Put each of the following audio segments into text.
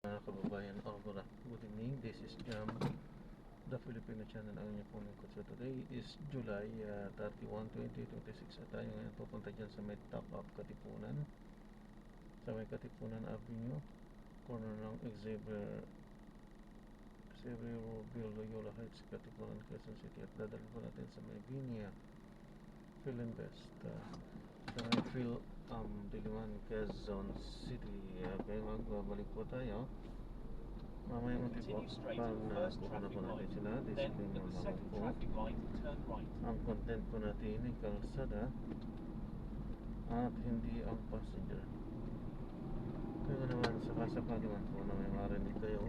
Mga kababayan, Aurora, good evening. This is Jam, the Filipino channel ang inyong po lingkod. So today is July 31, 2026 at tayo ngayon pupunta dyan sa may top of Katipunan, sa may Katipunan Avenue, corner ng Xavier Loyola Heights, Katipunan, Quezon City, at dadalhin po natin sa may Vinia Philinvest, sa may Diliman, Quezon City. Okay, magbabalik po tayo mamaya unti po pag nakuha na po natin sila. Disclaimer naman po, ang content po natin ay kalsada at hindi ang passenger. Kaya naman sakasaka naman po na may marinig kayo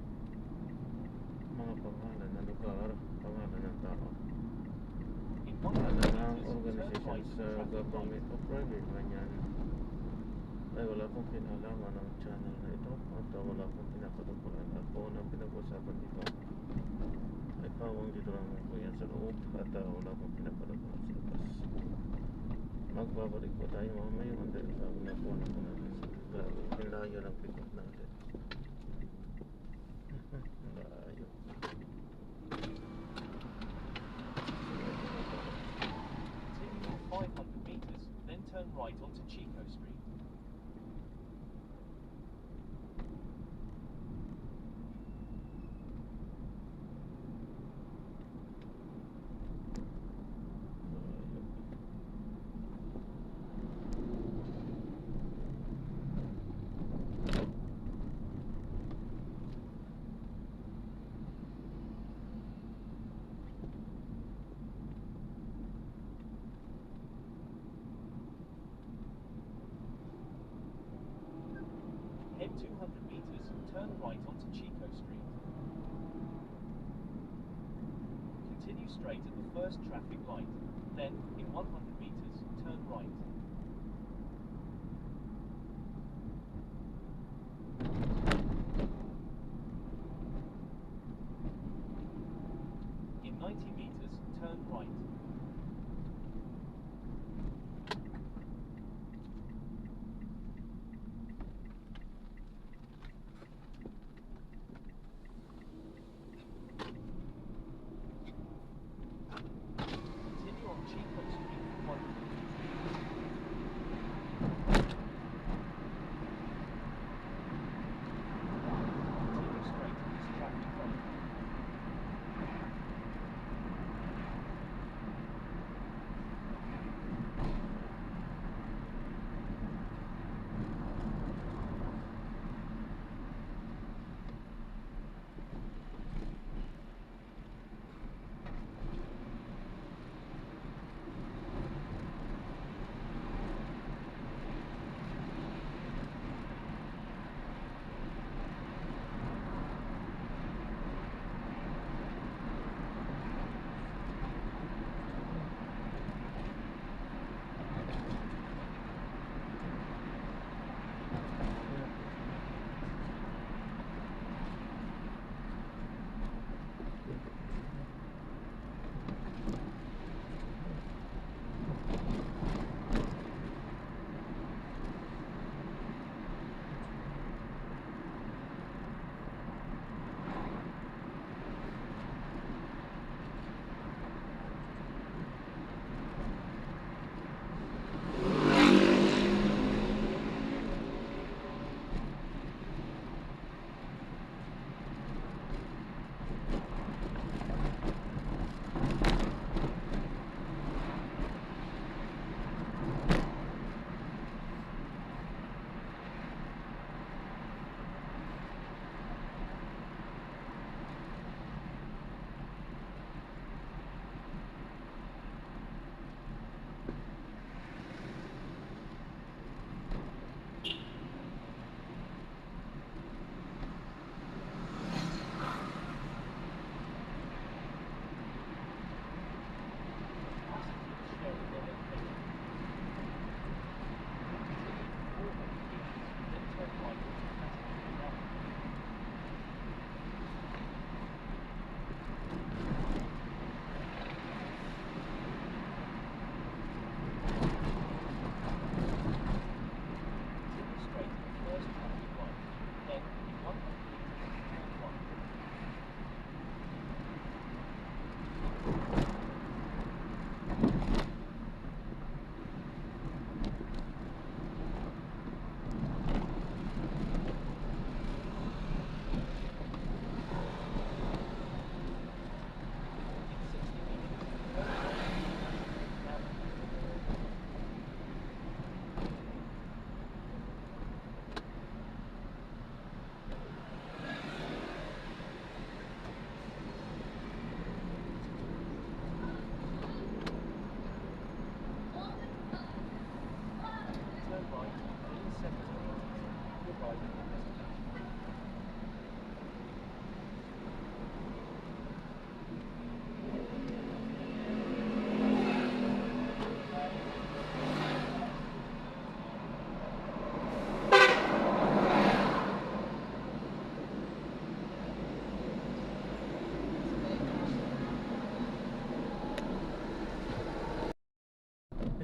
mga pangalan ng lugar, pangalan ng tao, pangalan ng organization sa government o private man yan, ay wala pong kinalaman ng channel na ito at wala pong pinapatukulan. At po ang pinag-usapan dito ay pawang dito lang po yan sa loob at wala pong pinapatukulan sa labas. Magbabalik po tayo mamaya dahil bago na po natin grabe pinayo ng pick up natin. Layo. Continue 500 meters, then turn right onto Chico Street. Head 200 meters, turn right onto Chico Street. Continue straight at the first traffic light, then, in 100 meters, turn right. In 90 meters, turn right.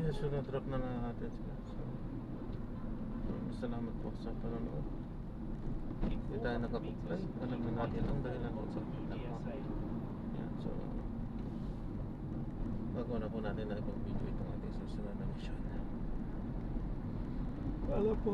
Yes, so na-drop na natin sila. So, salamat po sa panonood. In Hindi tayo 400 nakapag-play. meters, Alamin keep natin right ang at dahilan kung Auto bakit ako. ESA. Yan, so bago na po natin na ipag-video itong ating susunod na mission. Wala po.